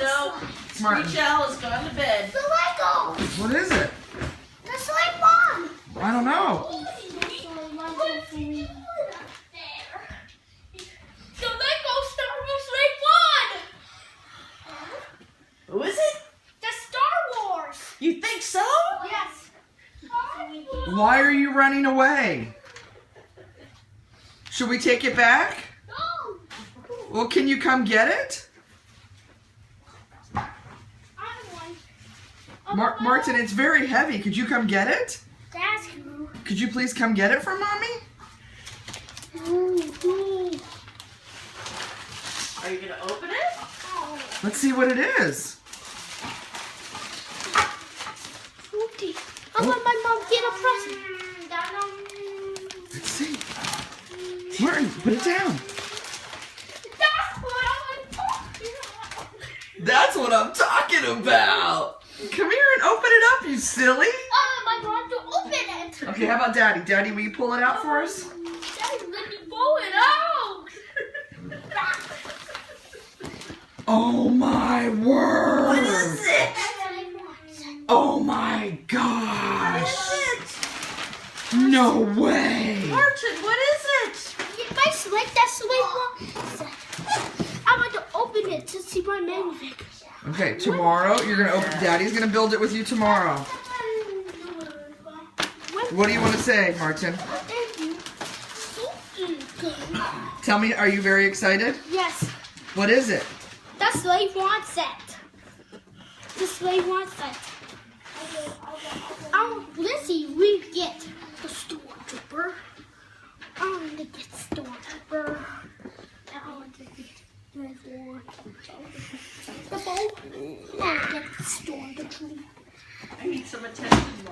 No, Martin. Rachel has gone to bed. The Lego. What is it? The slime one. I don't know. The Lego Star Wars Slave One. Who is it? The Star Wars. You think so? Yes. Why are you running away? Should we take it back? No. Well, can you come get it? Martin, it's very heavy. Could you come get it? That's cool. Could you please come get it for Mommy? Are you going to open it? Let's see what it is. I want my mom to get a present. Let's see. Martin, put it down. That's what I'm talking about. That's what I'm talking about. Come here and open it up, you silly. My mom to open it. Okay, how about Daddy? Daddy, will you pull it out for us? Daddy, let me pull it out. Oh my word. What is it? Oh my gosh. No way. Martin, what is it? You guys like that slave one? I want to open it to see my magnific. Okay, tomorrow you're gonna open. Daddy's gonna build it with you tomorrow. What do you want to say, Martin? Tell me, are you very excited? Yes, What is it? the slave one set. The slave one set. Lizzie, we get the stormtrooper. I want to get stormtrooper. I want to get the bow. I want to get the stormtrooper. I need some attention.